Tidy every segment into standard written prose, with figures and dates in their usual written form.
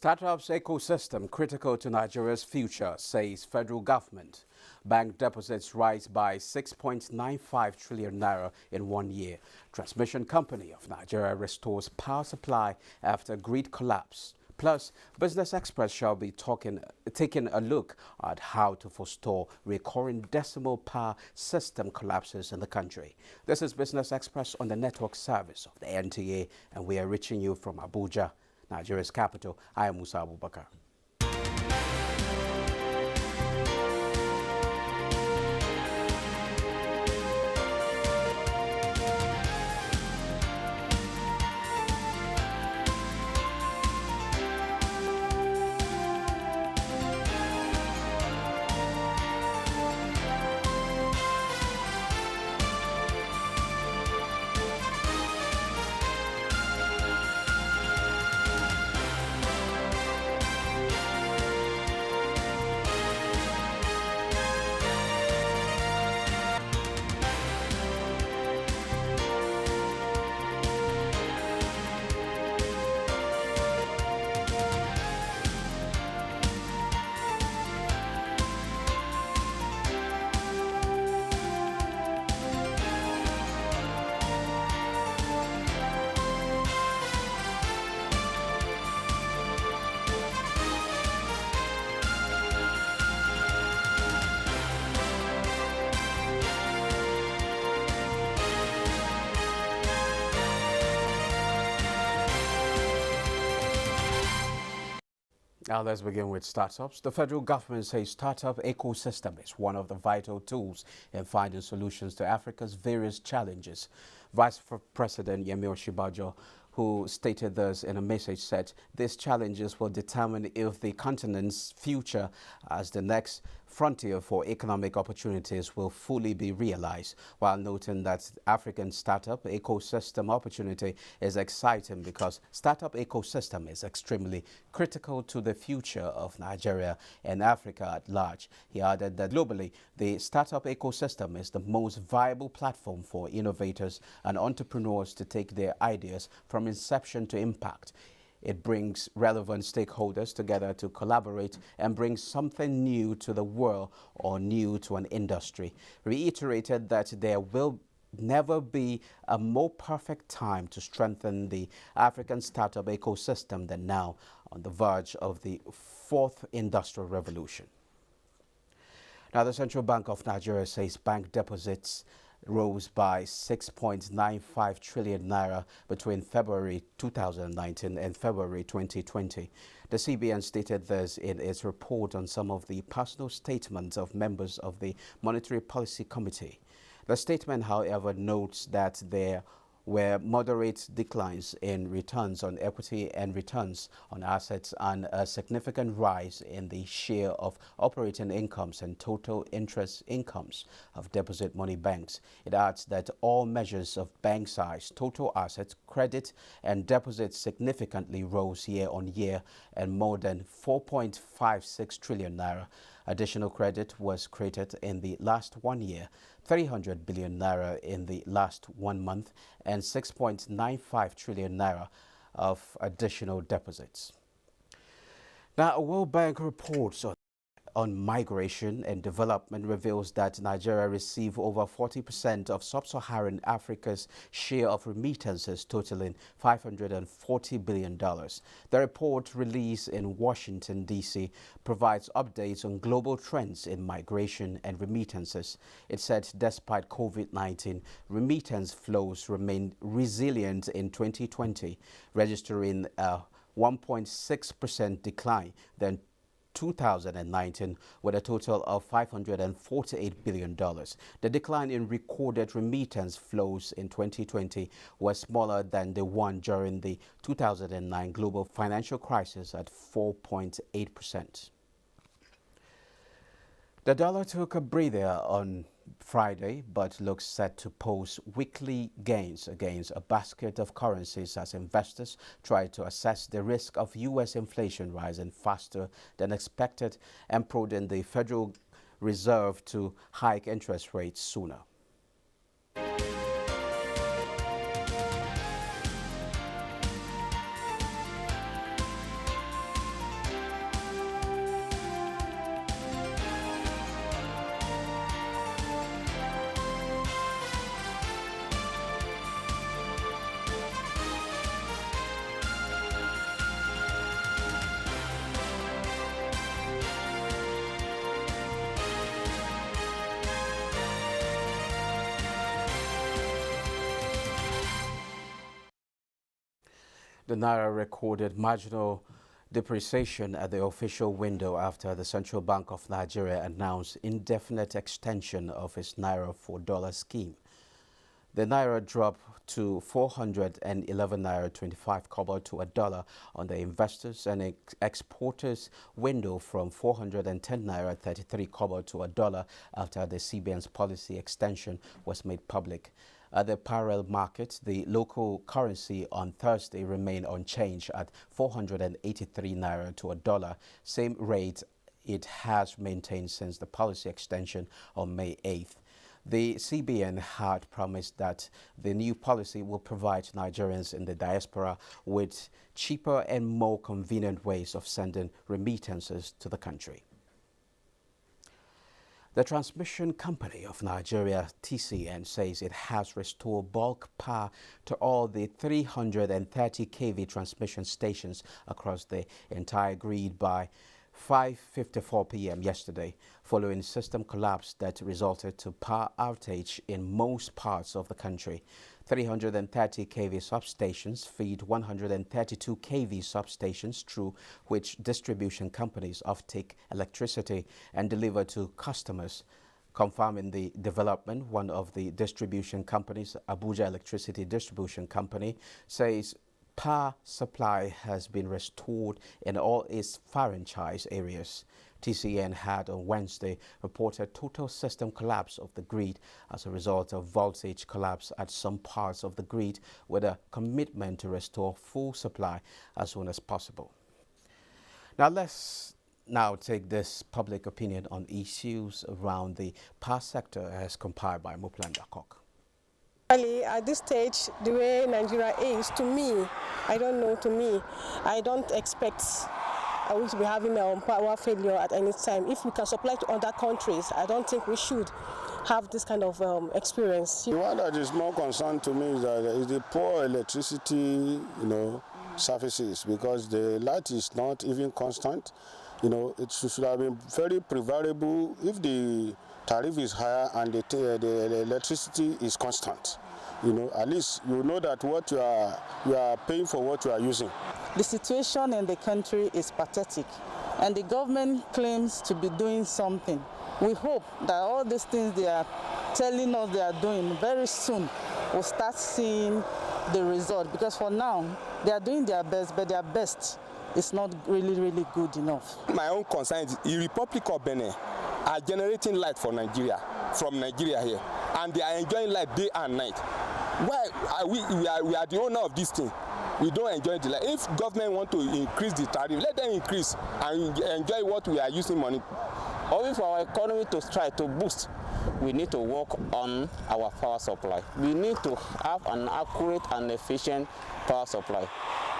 Startups ecosystem critical to Nigeria's future, says federal government. Bank deposits rise by 6.95 trillion naira in 1 year. Transmission company of Nigeria restores power supply after grid collapse. Plus, Business Express shall be taking a look at how to forestall recurring decimal power system collapses in the country. This is Business Express on the network service of the NTA, and we are reaching you from Abuja, Nigeria's capital. I am Musa Abubakar. Now let's begin with startups. The federal government says startup ecosystem is one of the vital tools in finding solutions to Africa's various challenges. Vice President Yemi Osinbajo, who stated this in a message, said these challenges will determine if the continent's future as the next frontier for economic opportunities will fully be realized, while noting that African startup ecosystem opportunity is exciting because startup ecosystem is extremely critical to the future of Nigeria and Africa at large. He added that globally, the startup ecosystem is the most viable platform for innovators and entrepreneurs to take their ideas from inception to impact. It brings relevant stakeholders together to collaborate and bring something new to the world or new to an industry. Reiterated that there will never be a more perfect time to strengthen the African startup ecosystem than now, on the verge of the fourth industrial revolution. Now, the Central Bank of Nigeria says bank deposits rose by 6.95 trillion naira between February 2019 and February 2020. The CBN stated this in its report on some of the personal statements of members of the Monetary Policy Committee. The statement, however, notes that there were moderate declines in returns on equity and returns on assets and a significant rise in the share of operating incomes and total interest incomes of deposit money banks. It adds that all measures of bank size, total assets, credit and deposits significantly rose year on year and more than 4.56 trillion naira. Additional credit was created in the last 1 year, 300 billion naira in the last 1 month, and 6.95 trillion naira of additional deposits. Now, a World Bank report on migration and development reveals that Nigeria received over 40% of sub-Saharan Africa's share of remittances, totaling $540 billion. The report, released in Washington, D.C., provides updates on global trends in migration and remittances. It said despite COVID-19, remittance flows remained resilient in 2020, registering a 1.6% decline than 2019 with a total of $548 billion. The decline in recorded remittance flows in 2020 was smaller than the one during the 2009 global financial crisis at 4.8%. The dollar took a breather on Friday, but looks set to post weekly gains against a basket of currencies as investors try to assess the risk of U.S. inflation rising faster than expected and prodding the Federal Reserve to hike interest rates sooner. The Naira recorded marginal depreciation at the official window after the Central Bank of Nigeria announced indefinite extension of its Naira for dollar scheme. The Naira dropped to 411 Naira 25 kobo to a dollar on the investors and exporters window from 410 Naira 33 kobo to a dollar after the CBN's policy extension was made public. At the parallel market, the local currency on Thursday remained unchanged at 483 Naira to a dollar, same rate it has maintained since the policy extension on May 8th. The CBN had promised that the new policy will provide Nigerians in the diaspora with cheaper and more convenient ways of sending remittances to the country. The Transmission Company of Nigeria, TCN, says it has restored bulk power to all the 330 kV transmission stations across the entire grid by 5:54 p.m. yesterday, following system collapse that resulted to power outage in most parts of the country. 330 kV substations feed 132 kV substations through which distribution companies offtake electricity and deliver to customers. Confirming the development, one of the distribution companies, Abuja Electricity Distribution Company, says power supply has been restored in all its franchise areas. TCN had on Wednesday reported total system collapse of the grid as a result of voltage collapse at some parts of the grid, with a commitment to restore full supply as soon as possible. Now let's take this public opinion on issues around the power sector as compiled by Muplan Dakok. At this stage, the way Nigeria is, to me, I don't expect we should be having power failure at any time. If we can supply to other countries, I don't think we should have this kind of experience. The one that is more concerned to me is that the poor electricity, services, because the light is not even constant. It should have been very preferable if the tariff is higher and the electricity is constant. At least you know that what you are paying for what you are using. The situation in the country is pathetic, and the government claims to be doing something. We hope that all these things they are telling us they are doing very soon we'll start seeing the result, because for now they are doing their best, but their best is not really good enough. My own concern is the Republic of Benin are generating light for Nigeria, from Nigeria here, and they are enjoying light day and night. Why are we are the owner of this thing? We don't enjoy the light. If government want to increase the tariff, let them increase and enjoy what we are using money. Only for our economy to try to boost, we need to work on our power supply. We need to have an accurate and efficient power supply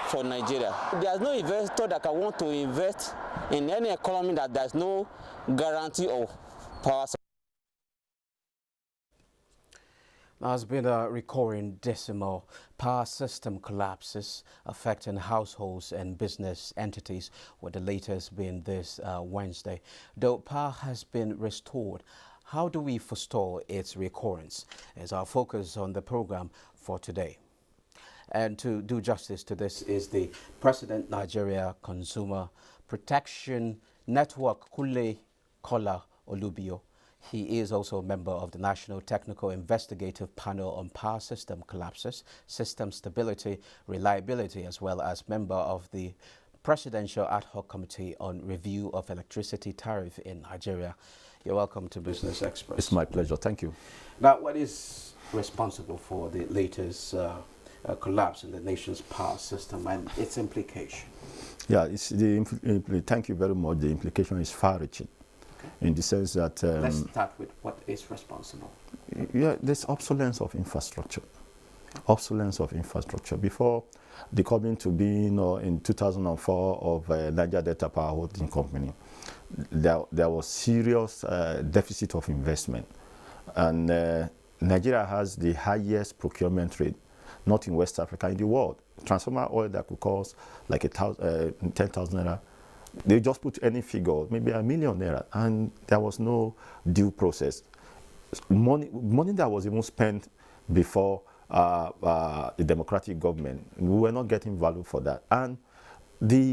for Nigeria. There's no investor that can want to invest in any economy that there's no guarantee of power supply. There has been a recurring decimal power system collapses affecting households and business entities, with the latest being this Wednesday. Though power has been restored, how do we forestall its recurrence? Is our focus on the program for today. And to do justice to this is the President Nigeria Consumer Protection Network, Kule Kola Olubio. He is also a member of the National Technical Investigative Panel on Power System Collapses, System Stability, Reliability, as well as member of the Presidential Ad Hoc Committee on Review of Electricity Tariff in Nigeria. You're welcome to Business Express. It's my pleasure. Thank you. Now, what is responsible for the latest collapse in the nation's power system and its implication? Yeah, thank you very much. The implication is far-reaching. In the sense that... let's start with what is responsible. Yeah, there's obsolescence of infrastructure. Obsolescence of infrastructure. Before the coming to being in 2004 of Niger Delta Power Holding Company, there was serious deficit of investment. And Nigeria has the highest procurement rate, not in West Africa, in the world. Transformer oil that could cost like 10,000 naira. They just put any figure, maybe ₦1 million, and there was no due process. Money that was even spent before a democratic government, we were not getting value for that. And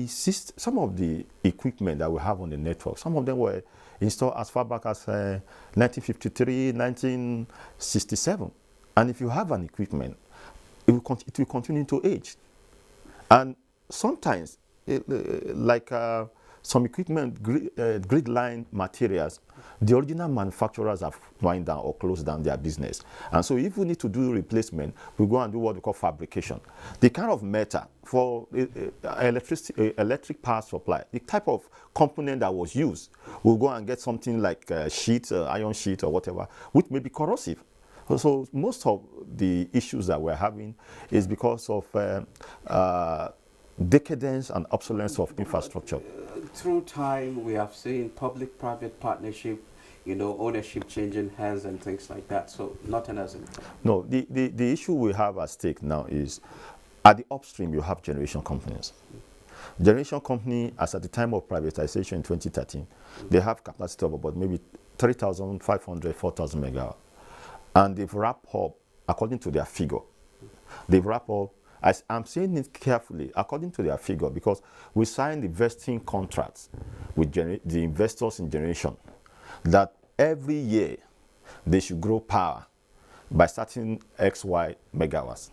some of the equipment that we have on the network, some of them were installed as far back as 1953, 1967. And if you have an equipment, it will continue to age. And sometimes, some equipment, grid line materials, the original manufacturers have wind down or closed down their business. And so if we need to do replacement, we go and do what we call fabrication. The kind of metal for electric power supply, the type of component that was used, we'll go and get something like sheet, iron sheet or whatever, which may be corrosive. So most of the issues that we're having is because of decadence and obsolescence of infrastructure. Through time, we have seen public-private partnership, ownership changing hands and things like that. So nothing has improved. No, the issue we have at stake now is at the upstream, you have generation companies. Generation company, as at the time of privatization in 2013, they have capacity of about maybe 3,500, 4,000 megawatts. And they've wrapped up, according to their figure, I'm saying it carefully, according to their figure, because we signed the vesting contracts with the investors in generation that every year they should grow power by starting XY megawatts.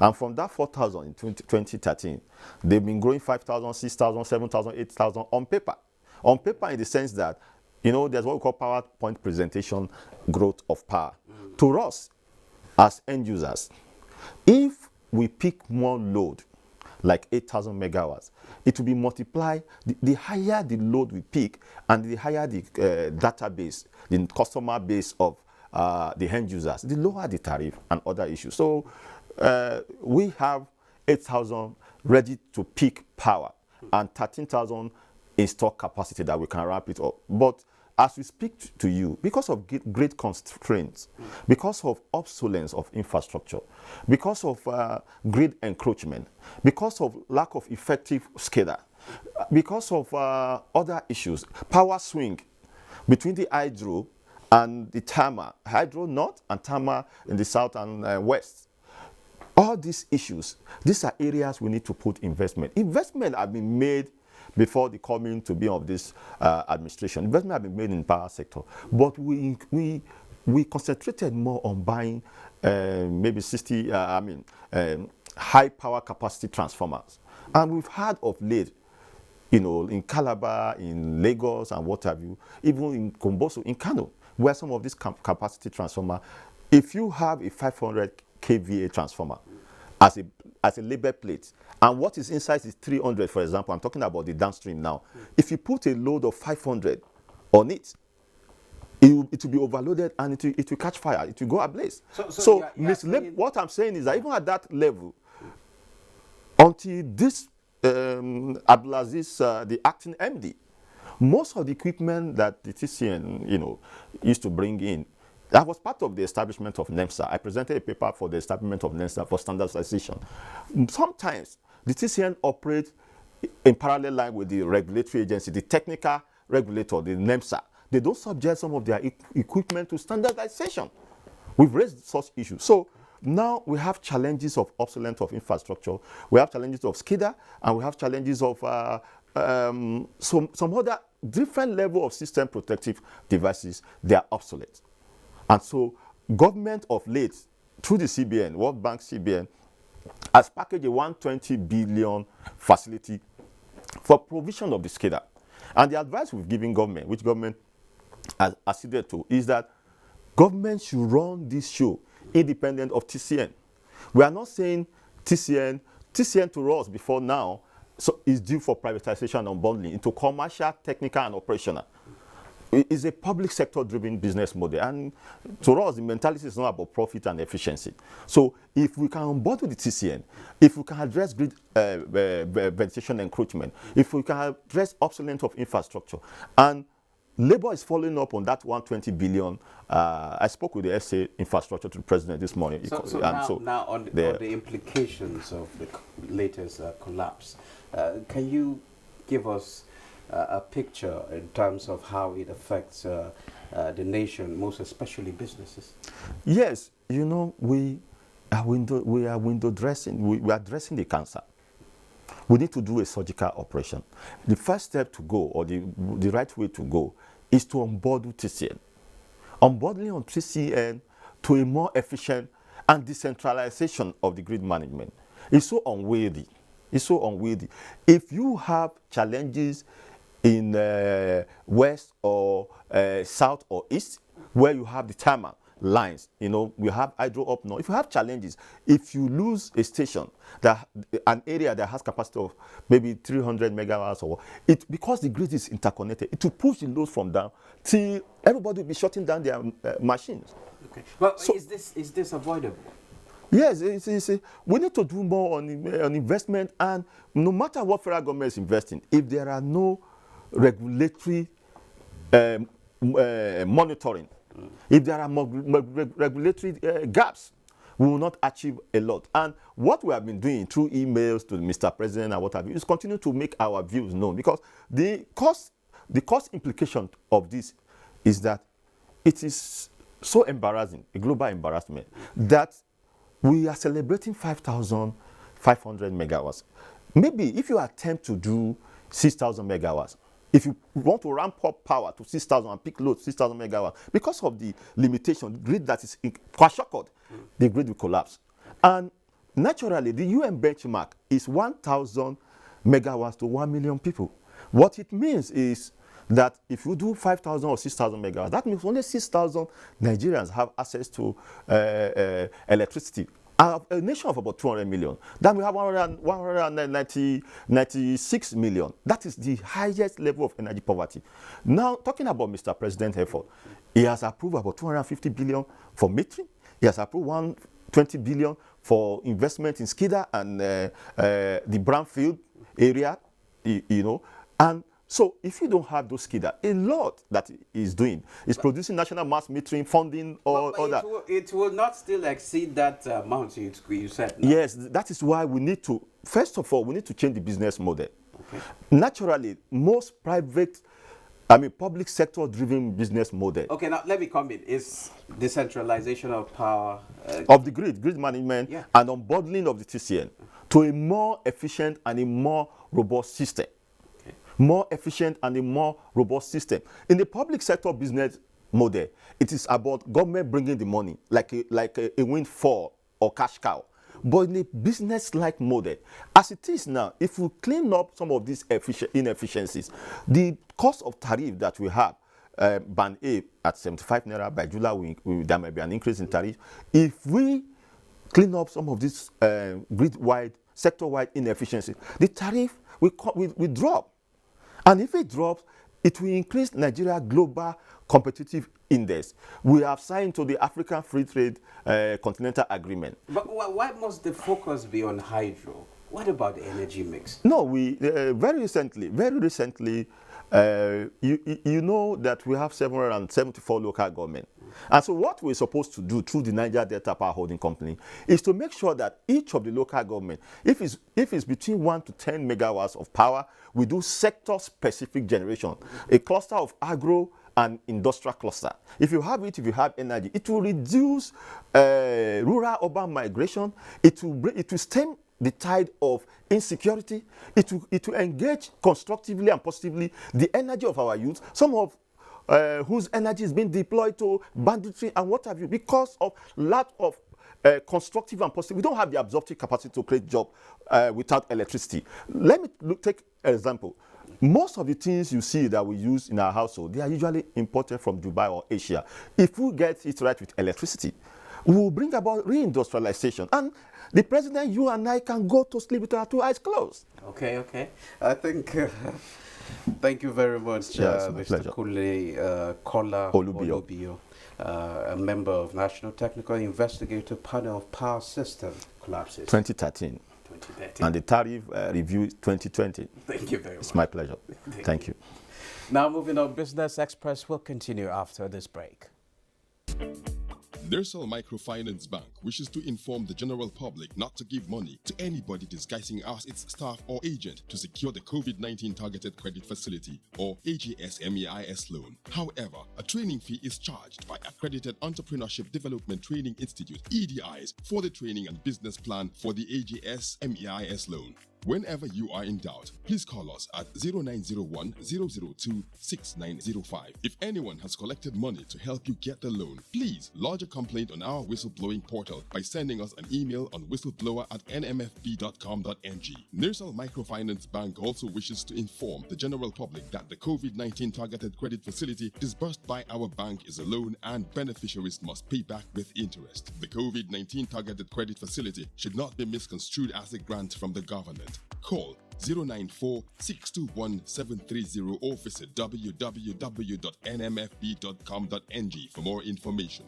And from that 4,000 in 2013, they've been growing 5,000, 6,000, 7,000, 8,000 on paper. On paper in the sense that, there's what we call PowerPoint presentation growth of power. To us, as end users, if we pick more load, like 8,000 megawatts, it will be multiplied. The higher the load we pick and the higher the database, the customer base of the end users, the lower the tariff and other issues. So we have 8,000 ready to peak power and 13,000 in stock capacity that we can wrap it up. But as we speak to you, because of great constraints, because of obsolescence of infrastructure, because of grid encroachment, because of lack of effective SCADA, because of other issues, power swing between the hydro and the thermal, hydro north and thermal in the south and west. All these issues, these are areas we need to put investment. Investment have been made before the coming to be of this administration. Investment have been made in the power sector, but we concentrated more on buying maybe 60, high power capacity transformers. And we've had of late, in Calabar, in Lagos and what have you, even in Komboso, in Kano, where some of these capacity transformer, if you have a 500 kVA transformer as a label plate, and what is inside is 300, for example, I'm talking about the downstream now. If you put a load of 500 on it, it will be overloaded and it will catch fire. It will go ablaze. So what I'm saying is that even at that level, until this Abdulaziz, the acting MD, most of the equipment that the TCN, used to bring in, that was part of the establishment of NEMSA. I presented a paper for the establishment of NEMSA for standardization. Sometimes the TCN operates in parallel line with the regulatory agency, the technical regulator, the NEMSA. They don't subject some of their equipment to standardization. We've raised such issues. So now we have challenges of obsolescence of infrastructure, we have challenges of SCADA, and we have challenges of some other different level of system protective devices. They are obsolete. And so government of late, through the CBN, World Bank CBN, has packaged a 120 billion facility for provision of the SCADA. And the advice we've given government, which government has acceded to, is that government should run this show independent of TCN. We are not saying TCN to us before now is due for privatization and unbundling into commercial, technical, and operational. It's a public sector driven business model, and to us the mentality is not about profit and efficiency. So if we can unbundle the TCN, if we can address grid vegetation encroachment, if we can address obsolescence of infrastructure, and Labour is following up on that 120 billion. I spoke with the SA infrastructure to the president this morning. Now on the implications of the latest collapse, can you give us a picture in terms of how it affects the nation, most especially businesses? Yes, we we are window dressing. We are dressing the cancer. We need to do a surgical operation. The first step to go, or the right way to go, is to onboard TCN. Onboarding on TCN to a more efficient and decentralization of the grid management is so unwieldy. It's so unwieldy. If you have challenges in west or south or east, where you have the timer lines, we have hydro up north. If you have challenges, if you lose a station, an area that has capacity of maybe 300 megawatts, or because the grid is interconnected, it will push the load from down till everybody will be shutting down their machines. Okay. But so, is this avoidable? Yes, we need to do more on investment, and no matter what federal government is investing, if there are no regulatory monitoring, if there are regulatory gaps, we will not achieve a lot. And what we have been doing through emails to Mr. President and what have you is continue to make our views known, because the cost implication of this is that it is so embarrassing, a global embarrassment, that we are celebrating 5,500 megawatts. Maybe if you attempt to do 6,000 megawatts, if you want to ramp up power to 6,000 and peak load 6,000 megawatts, because of the limitation, the grid that is kwashiorkor, the grid will collapse. And naturally, the UN benchmark is 1,000 megawatts to 1 million people. What it means is that if you do 5,000 or 6,000 megawatts, that means only 6,000 Nigerians have access to electricity. A nation of about 200 million. Then we have 196 million. That is the highest level of energy poverty. Now, talking about Mr. President's effort, he has approved about 250 billion for metering. He has approved 120 billion for investment in Skida and the brownfield area, and so if you don't have those Skida, a lot that is doing is producing national mass metering, funding, or that. It will not still exceed that amount you said. No? Yes, that is why we need to, first of all, we need to change the business model. Okay. Naturally, most public sector driven business model. Okay, now let me come in. Is decentralization of power of the grid management, and unbundling of the TCN to a more efficient and a more robust system. More efficient and a more robust system. In the public sector business model, it is about government bringing the money, like a windfall or cash cow. But in a business-like model, as it is now, if we clean up some of these inefficiencies, the cost of tariff that we have, band A at 75 naira, by July there may be an increase in tariff. If we clean up some of these grid-wide, sector-wide inefficiencies, the tariff will drop. And if it drops, it will increase Nigeria global competitive index. We have signed to the African Free Trade Continental Agreement. But why must the focus be on hydro? What about the energy mix? No, we very recently, you know that we have 774 local governments. And so what we're supposed to do through the Niger Delta Power Holding Company is to make sure that each of the local government, if it's between 1 to 10 megawatts of power, we do sector-specific generation, a cluster of agro and industrial cluster. If you have energy, it will reduce rural-urban migration. It will stem the tide of insecurity. It will engage constructively and positively the energy of our youth, some of whose energy is being deployed to banditry and what have you, because of lack of constructive and positive. We don't have the absorptive capacity to create jobs without electricity. Let me take an example. Most of the things you see that we use in our household, they are usually imported from Dubai or Asia. If we get it right with electricity, we will bring about reindustrialization. And the president, you and I can go to sleep with our two eyes closed. Okay. I think... Thank you very much, Mr. Kola Olubio, a member of National Technical Investigative Panel of Power System Collapses. 2013. And the tariff review 2020. Thank you very much. It's my pleasure. Thank you. Now moving on, Business Express will continue after this break. Nersal Microfinance Bank wishes to inform the general public not to give money to anybody disguising as its staff or agent to secure the COVID-19 Targeted Credit Facility or AGS MEIS loan. However, a training fee is charged by Accredited Entrepreneurship Development Training Institute (EDIs) for the training and business plan for the AGS MEIS loan. Whenever you are in doubt, please call us at 0901 002 6905. If anyone has collected money to help you get the loan, please lodge a complaint on our whistleblowing portal by sending us an email on whistleblower@nmfb.com.ng. Nersal Microfinance Bank also wishes to inform the general public that the COVID-19 Targeted Credit Facility disbursed by our bank is a loan and beneficiaries must pay back with interest. The COVID-19 Targeted Credit Facility should not be misconstrued as a grant from the government. Call 094-621-730 or visit www.nmfb.com.ng for more information.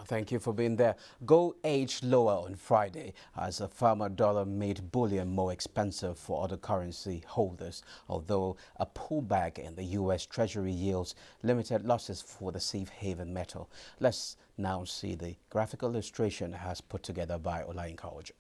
Thank you for being there. Gold edged lower on Friday as the farmer dollar made bullion more expensive for other currency holders, although a pullback in the U.S. Treasury yields limited losses for the safe haven metal. Let's now see the graphical illustration as put together by Olayinka Ojo.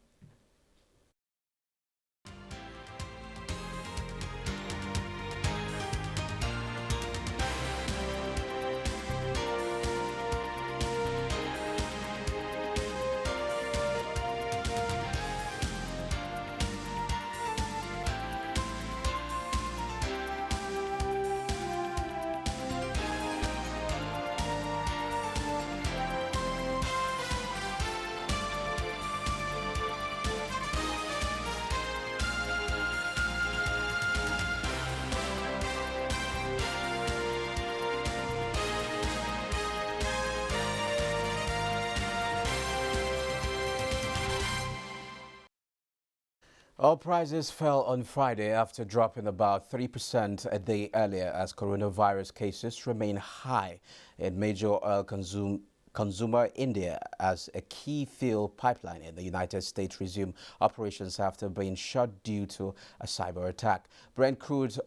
Oil prices fell on Friday after dropping about 3% a day earlier as coronavirus cases remain high in major oil consumer India as a key fuel pipeline in the United States resumed operations after being shut due to a cyber attack. Brent crude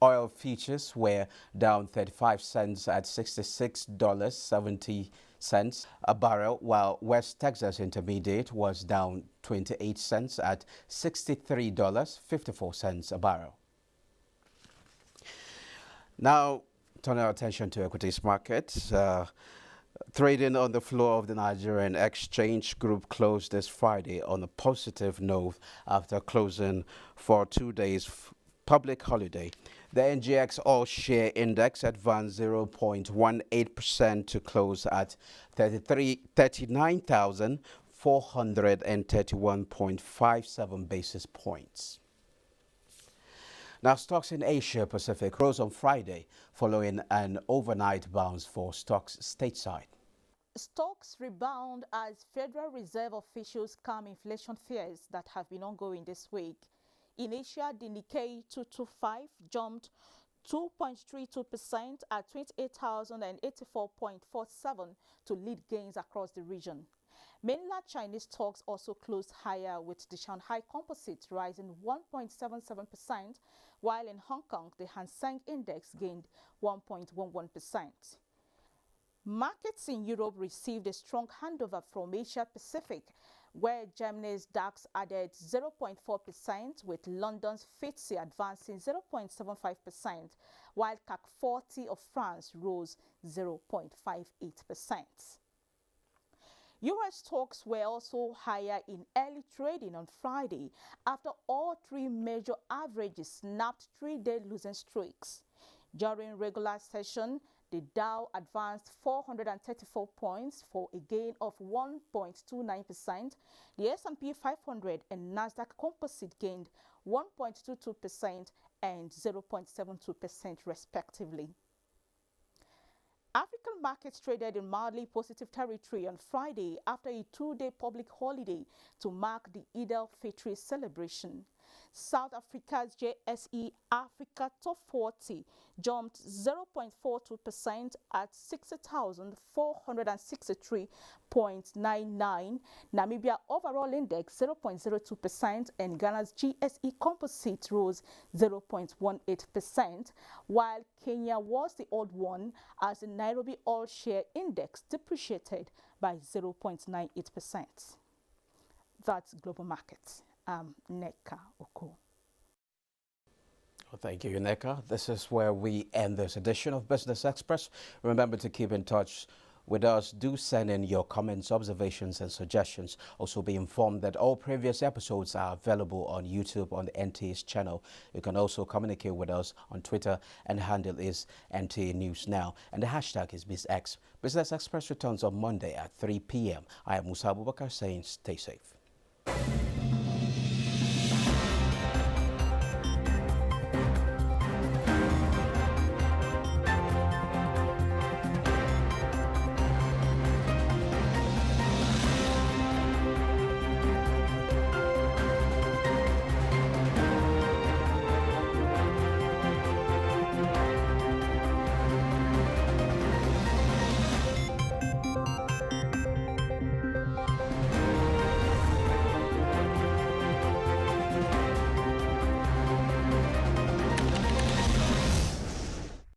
oil futures were down 35 cents at $66.70 a barrel, while West Texas Intermediate was down 28 cents at $63.54 a barrel. Now, turning our attention to equities markets. Trading on the floor of the Nigerian Exchange Group closed this Friday on a positive note after closing for 2 days public holiday. The NGX All Share Index advanced 0.18% to close at 39,431.57 basis points. Now, stocks in Asia Pacific rose on Friday following an overnight bounce for stocks stateside. Stocks rebound as Federal Reserve officials calm inflation fears that have been ongoing this week. In Asia, the Nikkei 225 jumped 2.32% at 28,084.47 to lead gains across the region. Mainland Chinese stocks also closed higher, with the Shanghai Composite rising 1.77%, while in Hong Kong, the Hang Seng Index gained 1.11%. Markets in Europe received a strong handover from Asia Pacific, where Germany's DAX added 0.4%, with London's FTSE advancing 0.75%, while CAC 40 of France rose 0.58%. U.S. stocks were also higher in early trading on Friday after all three major averages snapped 3-day losing streaks. During regular session, the Dow advanced 434 points for a gain of 1.29%. The S&P 500 and Nasdaq Composite gained 1.22% and 0.72% respectively. African markets traded in mildly positive territory on Friday after a 2-day public holiday to mark the Eid al-Fitr celebration. South Africa's JSE Africa Top 40 jumped 0.42% at 60,463.99. Namibia overall index 0.02%, and Ghana's GSE Composite rose 0.18%, while Kenya was the odd one as the Nairobi All Share Index depreciated by 0.98%. That's Global Markets. Nneka Okoh. Well, thank you, Nneka. This is where we end this edition of Business Express. Remember to keep in touch with us. Do send in your comments, observations, and suggestions. Also be informed that all previous episodes are available on YouTube on the NT's channel. You can also communicate with us on Twitter, and the handle is NTA News Now, and the hashtag is BizX. Business Express returns on Monday at 3 p.m. I am Musa Abubakar saying stay safe.